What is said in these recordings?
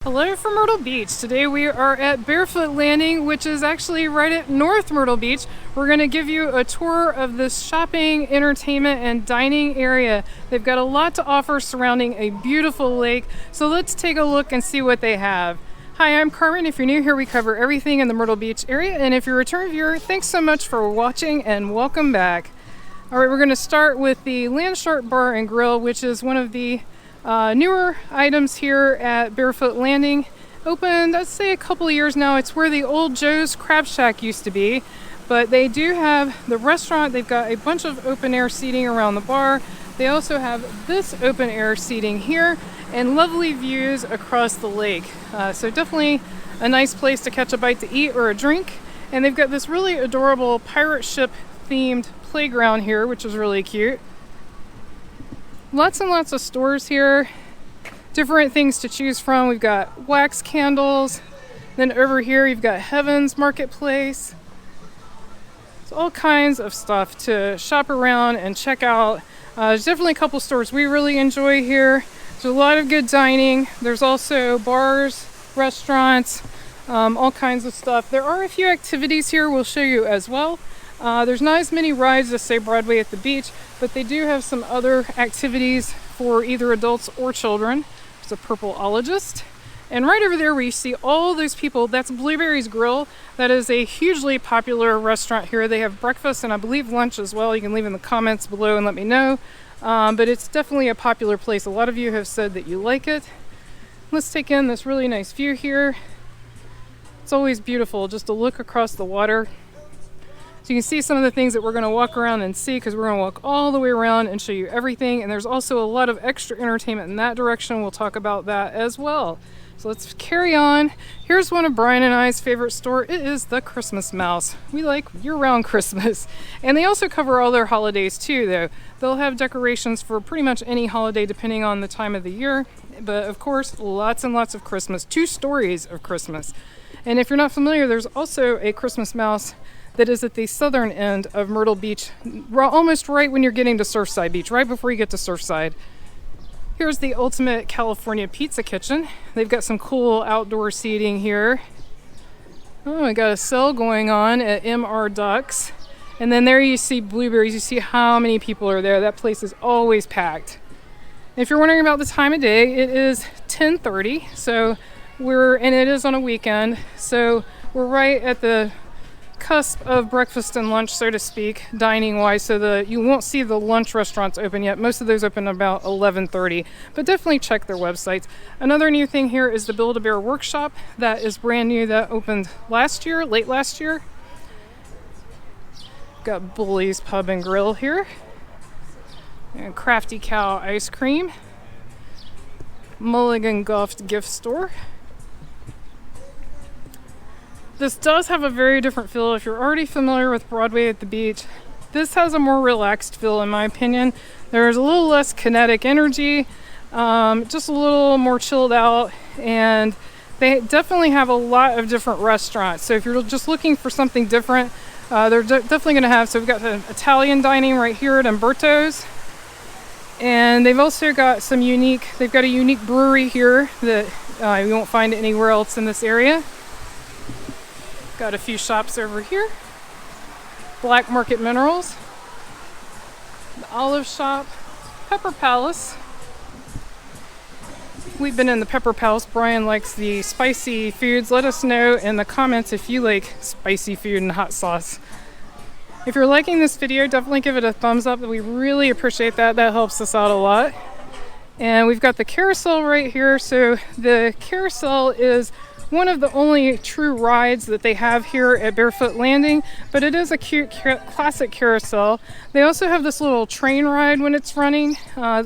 Hello from Myrtle Beach. Today we are at Barefoot Landing, which is actually right at North Myrtle Beach. We're going to give you a tour of this shopping, entertainment, and dining area. They've got a lot to offer surrounding a beautiful lake, so let's take a look and see what they have. Hi, I'm Carmen. If you're new here, we cover everything in the Myrtle Beach area, and if you're a return viewer, thanks so much for watching and welcome back. All right, we're going to start with the Landshark Bar and Grill, which is one of the newer items here at Barefoot Landing. Opened, I'd say, a couple of years now. It's where the old Joe's Crab Shack used to be, but they do have the restaurant. They've got a bunch of open air seating around the bar. They also have this open air seating here and lovely views across the lake. So definitely a nice place to catch a bite to eat or a drink. And they've got this really adorable pirate ship themed playground here, which is really cute. Lots and lots of stores here, different things to choose from. We've got wax candles, then over here you've got Heaven's Marketplace. It's all kinds of stuff to shop around and check out. There's definitely a couple stores we really enjoy here. There's a lot of good dining. There's also bars, restaurants, all kinds of stuff. There are a few activities here we'll show you as well. There's not as many rides as, say, Broadway at the beach, but they do have some other activities for either adults or children. There's a purpleologist. And right over there where you see all those people, that's Blueberry's Grill. That is a hugely popular restaurant here. They have breakfast and I believe lunch as well. You can leave in the comments below and let me know. But it's definitely a popular place. A lot of you have said that you like it. Let's take in this really nice view here. It's always beautiful just to look across the water. So you can see some of the things that we're going to walk around and see, because we're going to walk all the way around and show you everything. And there's also a lot of extra entertainment in that direction. We'll talk about that as well. So let's carry on. Here's one of Brian and I's favorite store. It is the Christmas Mouse. We like year-round Christmas. And they also cover all their holidays too, though. They'll have decorations for pretty much any holiday depending on the time of the year. But of course, lots and lots of Christmas. 2 stories of Christmas. And if you're not familiar, there's also a Christmas Mouse that is at the southern end of Myrtle Beach, almost right when you're getting to Surfside Beach, right before you get to Surfside. Here's the Ultimate California Pizza Kitchen. They've got some cool outdoor seating here. Oh, I got a sale going on at MR Ducks. And then there you see Blueberries. You see how many people are there. That place is always packed. If you're wondering about the time of day, it is 10:30. And it is on a weekend. So we're right at the cusp of breakfast and lunch, so to speak, dining wise. So you won't see the lunch restaurants open yet. Most of those open about 11:30, but definitely check their websites. Another new thing here is the Build-A-Bear workshop. That is brand new. That opened late last year. Got Bully's Pub and Grill here, and Crafty Cow ice cream. Mulligan Golf gift store. This does have a very different feel. If you're already familiar with Broadway at the beach, this has a more relaxed feel in my opinion. There's a little less kinetic energy, just a little more chilled out, and they definitely have a lot of different restaurants. So if you're just looking for something different, they're definitely going to have, so we've got the Italian dining right here at Umberto's, and they've also got they've got a unique brewery here that you won't find anywhere else in this area. Got a few shops over here. Black Market Minerals, the Olive Shop, Pepper Palace. We've been in the Pepper Palace. Brian likes the spicy foods. Let us know in the comments if you like spicy food and hot sauce. If you're liking this video, definitely give it a thumbs up. We really appreciate that. That helps us out a lot. And we've got the carousel right here. So the carousel is one of the only true rides that they have here at Barefoot Landing, but it is a cute classic carousel. They also have this little train ride when it's running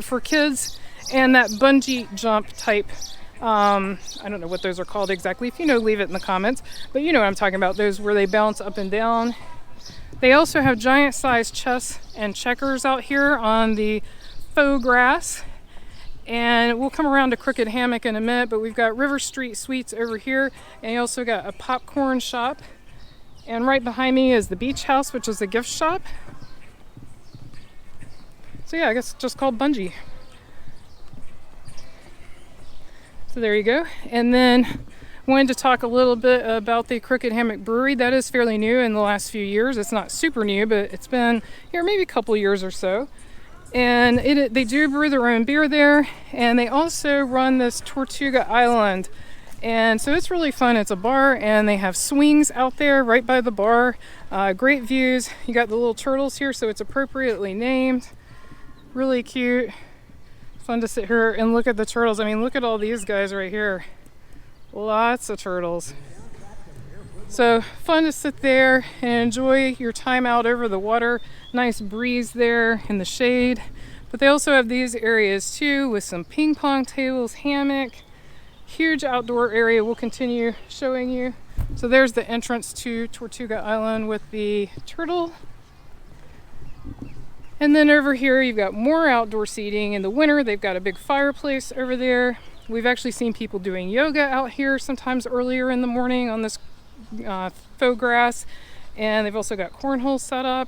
for kids, and that bungee jump type. I don't know what those are called exactly. If you know, leave it in the comments, but you know what I'm talking about, those where they bounce up and down. They also have giant sized chess and checkers out here on the faux grass. And we'll come around to Crooked Hammock in a minute, but we've got River Street Sweets over here, and you also got a popcorn shop. And right behind me is the Beach House, which is a gift shop. So yeah, I guess it's just called Bungee. So there you go. And then wanted to talk a little bit about the Crooked Hammock Brewery. That is fairly new in the last few years. It's not super new, but it's been here maybe a couple years or so. And they do brew their own beer there, and they also run this Tortuga Island. And so it's really fun. It's a bar, and they have swings out there right by the bar. Great views. You got the little turtles here, so it's appropriately named. Really cute. Fun to sit here and look at the turtles. I mean, look at all these guys right here. Lots of turtles. So fun to sit there and enjoy your time out over the water. Nice breeze there in the shade. But they also have these areas too with some ping pong tables, hammock, huge outdoor area we'll continue showing you. So there's the entrance to Tortuga Island with the turtle. And then over here you've got more outdoor seating. In the winter they've got a big fireplace over there. We've actually seen people doing yoga out here sometimes earlier in the morning on this faux grass. And they've also got cornhole set up.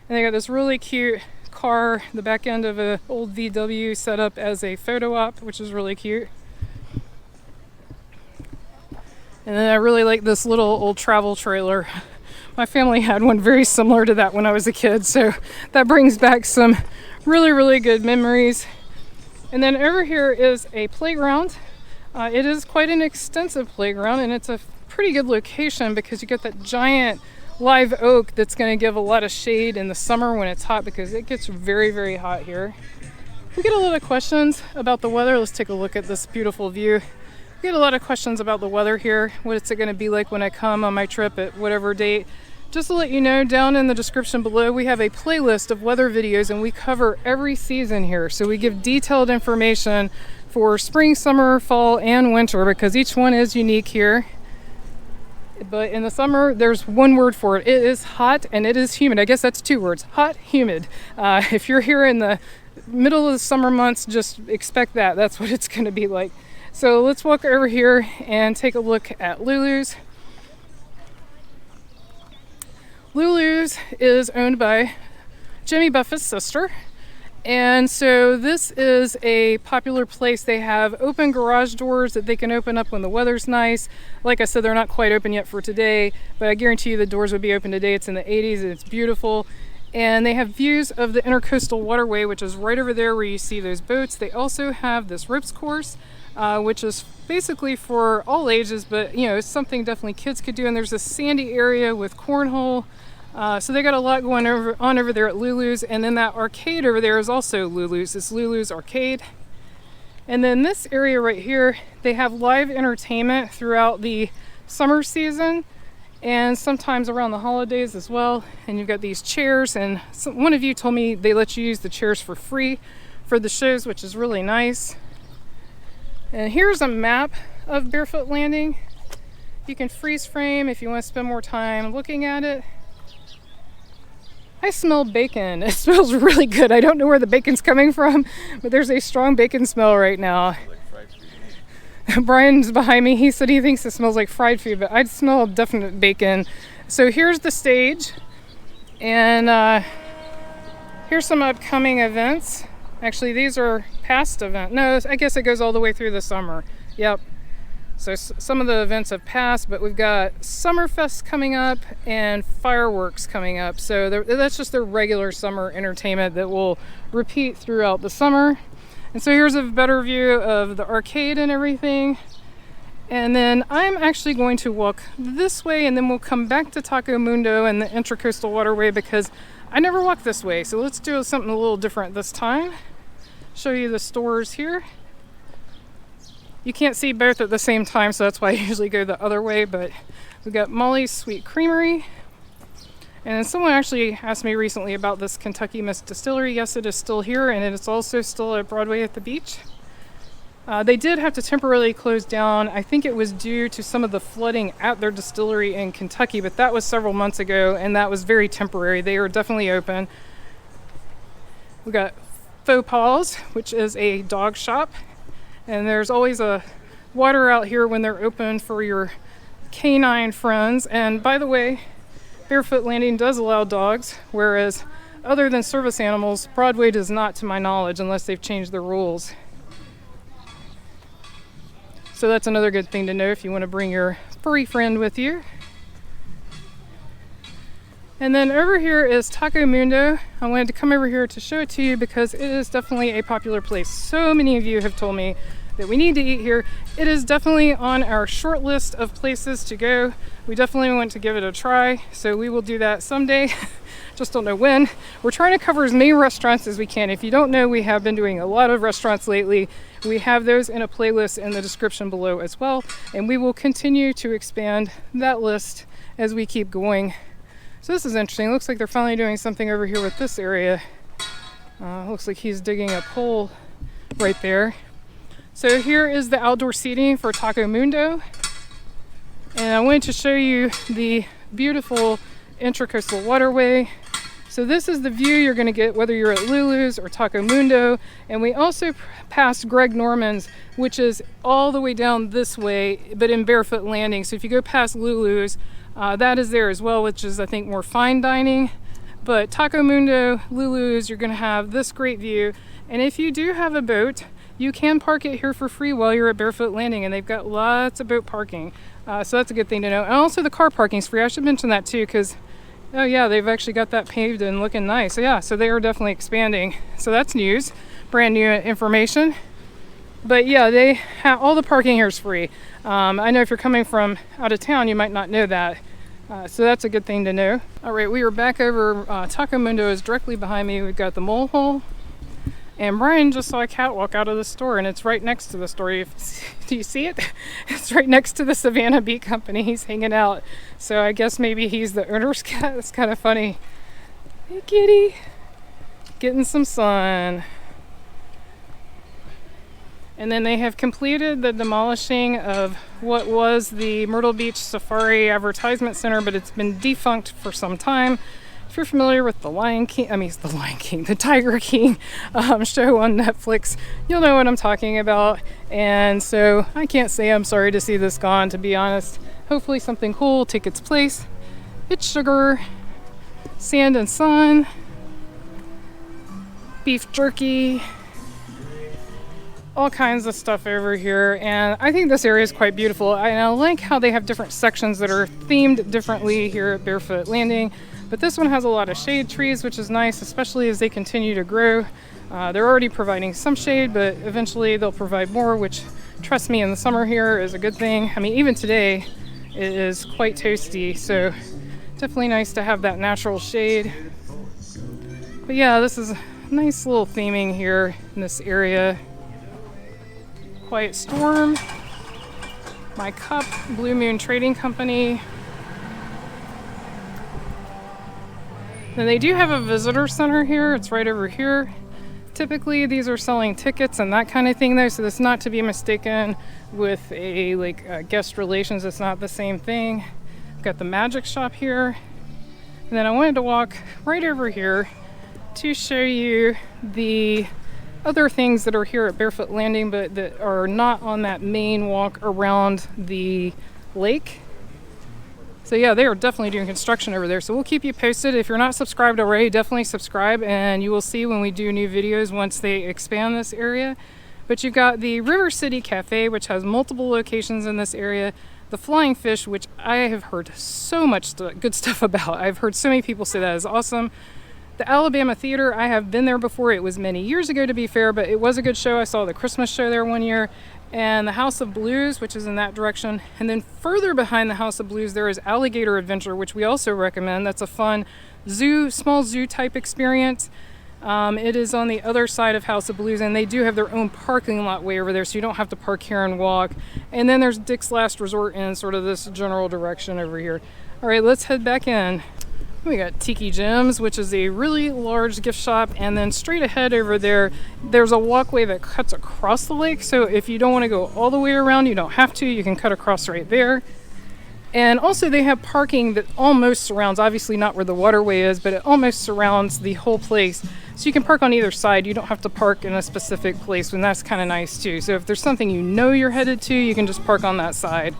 And they got this really cute car, the back end of an old VW, set up as a photo op, which is really cute. And then I really like this little old travel trailer. My family had one very similar to that when I was a kid, so that brings back some really, really good memories. And then over here is a playground. It is quite an extensive playground, and it's a pretty good location because you get that giant live oak that's going to give a lot of shade in the summer when it's hot, because it gets very, very hot here. We get a lot of questions about the weather. Let's take a look at this beautiful view. We get a lot of questions about the weather here. What's it going to be like when I come on my trip at whatever date? Just to let you know, down in the description below, we have a playlist of weather videos, and we cover every season here. So we give detailed information for spring, summer, fall, and winter, because each one is unique here. But in the summer, there's one word for it. It is hot and it is humid. I guess that's two words: hot, humid. If you're here in the middle of the summer months, just expect that. That's what it's going to be like. So let's walk over here and take a look at Lulu's. Lulu's is owned by Jimmy Buffett's sister. And so this is a popular place. They have open garage doors that they can open up when the weather's nice. Like I said, they're not quite open yet for today, but I guarantee you the doors would be open today. It's in the 80s and it's beautiful. And they have views of the Intercoastal Waterway, which is right over there where you see those boats. They also have this ropes course, which is basically for all ages, but you know, it's something definitely kids could do. And there's a sandy area with cornhole. So they got a lot going on over there at Lulu's. And then that arcade over there is also Lulu's. It's Lulu's Arcade. And then this area right here, they have live entertainment throughout the summer season and sometimes around the holidays as well. And you've got these chairs, and one of you told me they let you use the chairs for free for the shows, which is really nice. And here's a map of Barefoot Landing. You can freeze frame if you want to spend more time looking at it. I smell bacon. It smells really good. I don't know where the bacon's coming from, but there's a strong bacon smell right now. Brian's behind me. He said he thinks it smells like fried food, but I smell definite bacon. So here's the stage, and here's some upcoming events. Actually, these are past events. No, I guess it goes all the way through the summer. Yep. So some of the events have passed, but we've got Summerfest coming up and fireworks coming up. So that's just their regular summer entertainment that will repeat throughout the summer. And so here's a better view of the arcade and everything. And then I'm actually going to walk this way, and then we'll come back to Taco Mundo and the Intracoastal Waterway, because I never walked this way. So let's do something a little different this time. Show you the stores here. You can't see both at the same time, so that's why I usually go the other way. But we've got Molly's Sweet Creamery. And someone actually asked me recently about this Kentucky Mist Distillery. Yes, it is still here, and it is also still at Broadway at the beach. They did have to temporarily close down. I think it was due to some of the flooding at their distillery in Kentucky, but that was several months ago, and that was very temporary. They are definitely open. We got Faux Paws, which is a dog shop. And there's always a water out here when they're open for your canine friends. And by the way, Barefoot Landing does allow dogs, whereas other than service animals, Broadway does not, to my knowledge, unless they've changed the rules. So that's another good thing to know if you want to bring your furry friend with you. And then over here is Taco Mundo. I wanted to come over here to show it to you because it is definitely a popular place. So many of you have told me that we need to eat here. It is definitely on our short list of places to go. We definitely want to give it a try, so we will do that someday. Just don't know when. We're trying to cover as many restaurants as we can. If you don't know, we have been doing a lot of restaurants lately. We have those in a playlist in the description below as well, and we will continue to expand that list as we keep going. So this is interesting. It looks like they're finally doing something over here with this area. Looks like he's digging a hole right there. So here is the outdoor seating for Taco Mundo. And I wanted to show you the beautiful Intracoastal Waterway. So this is the view you're going to get whether you're at Lulu's or Taco Mundo. And we also passed Greg Norman's, which is all the way down this way, but in Barefoot Landing. So if you go past Lulu's, that is there as well, which is, I think, more fine dining. But Taco Mundo, Lulu's, you're going to have this great view. And if you do have a boat, you can park it here for free while you're at Barefoot Landing, and they've got lots of boat parking. So that's a good thing to know. And also the car parking is free. I should mention that too, because, oh yeah, they've actually got that paved and looking nice. So yeah, so they are definitely expanding. So that's news, brand new information. But yeah, all the parking here is free. I know if you're coming from out of town, you might not know that. So that's a good thing to know. All right, we are back over. Taco Mundo is directly behind me. We've got the mole hole. And Brian just saw a cat walk out of the store, and it's right next to the store. Do you see it? It's right next to the Savannah Bee Company. He's hanging out. So I guess maybe he's the owner's cat. That's kind of funny. Hey, kitty. Getting some sun. And then they have completed the demolishing of what was the Myrtle Beach Safari Advertisement Center, but it's been defunct for some time. If you're familiar with the Tiger King show on Netflix, you'll know what I'm talking about. And so I can't say I'm sorry to see this gone, to be honest. Hopefully something cool will take its place. It's sugar, sand and sun, beef jerky, all kinds of stuff over here. And I think this area is quite beautiful. And I like how they have different sections that are themed differently here at Barefoot Landing. But this one has a lot of shade trees, which is nice, especially as they continue to grow. They're already providing some shade, but eventually they'll provide more, which, trust me, in the summer here is a good thing. I mean, even today it is quite toasty, so definitely nice to have that natural shade. But yeah, this is a nice little theming here in this area. Quiet Storm, My Cup, Blue Moon Trading Company. Now they do have a visitor center here. It's right over here. Typically these are selling tickets and that kind of thing though, so that's not to be mistaken with a guest relations. It's not the same thing. We've got the magic shop here. And then I wanted to walk right over here to show you the other things that are here at Barefoot Landing, but that are not on that main walk around the lake. So yeah, they are definitely doing construction over there. So we'll keep you posted. If you're not subscribed already, definitely subscribe and you will see when we do new videos once they expand this area. But you've got the River City Cafe, which has multiple locations in this area. The Flying Fish, which I have heard so much good stuff about. I've heard so many people say that is awesome. The Alabama Theater, I have been there before. It was many years ago, to be fair, but it was a good show. I saw the Christmas show there one year. And the House of Blues, which is in that direction. And then further behind the House of Blues, there is Alligator Adventure, which we also recommend. That's a fun small zoo type experience. It is on the other side of House of Blues, and they do have their own parking lot way over there, so you don't have to park here and walk. And then there's Dick's Last Resort in sort of this general direction over here. All right, let's head back in. We got Tiki Gems, which is a really large gift shop, and then straight ahead over there, there's a walkway that cuts across the lake. So if you don't want to go all the way around, you don't have to. You can cut across right there. And also they have parking that almost surrounds, obviously not where the waterway is, but it almost surrounds the whole place. So you can park on either side. You don't have to park in a specific place, and that's kind of nice too. So if there's something you know you're headed to, you can just park on that side.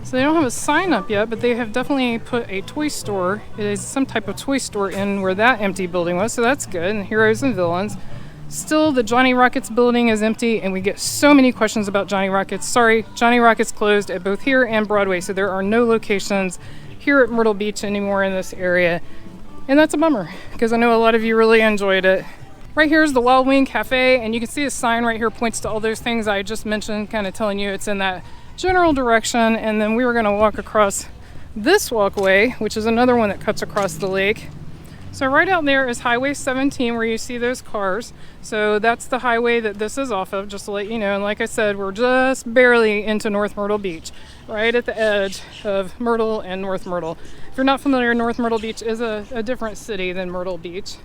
So they don't have a sign up yet, but they have definitely put a toy store. It is some type of toy store in where that empty building was, so that's good. And Heroes and Villains. Still, the Johnny Rockets building is empty, and we get so many questions about Johnny Rockets. Sorry, Johnny Rockets closed at both here and Broadway, so there are no locations here at Myrtle Beach anymore in this area. And that's a bummer, because I know a lot of you really enjoyed it. Right here is the Wild Wing Cafe, and you can see a sign right here points to all those things I just mentioned, kind of telling you it's in that general direction. And then we were going to walk across this walkway, which is another one that cuts across the lake. So right out there is Highway 17, where you see those cars. So that's the highway that this is off of, just to let you know. And like I said, we're just barely into North Myrtle Beach, right at the edge of Myrtle and North Myrtle. If you're not familiar, North Myrtle Beach is a different city than Myrtle Beach.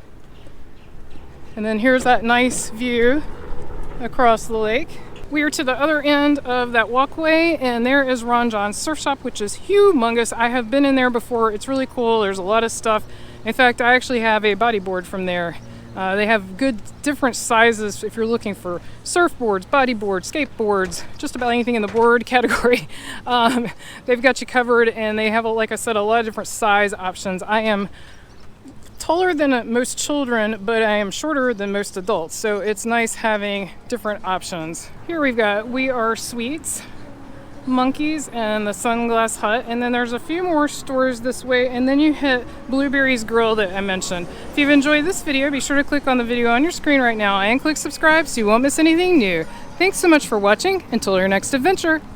And then here's that nice view across the lake. We are to the other end of that walkway, and there is Ron John's Surf Shop, which is humongous. I have been in there before. It's really cool. There's a lot of stuff. In fact, I actually have a bodyboard from there. They have good different sizes if you're looking for surfboards, bodyboards, skateboards, just about anything in the board category. They've got you covered, and they have, like I said, a lot of different size options. I am taller than most children, but I am shorter than most adults, so it's nice having different options. Here we've got We Are Sweets, Monkeys, and the Sunglass Hut, and then there's a few more stores this way, and then you hit Blueberry's Grill that I mentioned. If you've enjoyed this video, be sure to click on the video on your screen right now and click subscribe so you won't miss anything new. Thanks so much for watching. Until your next adventure.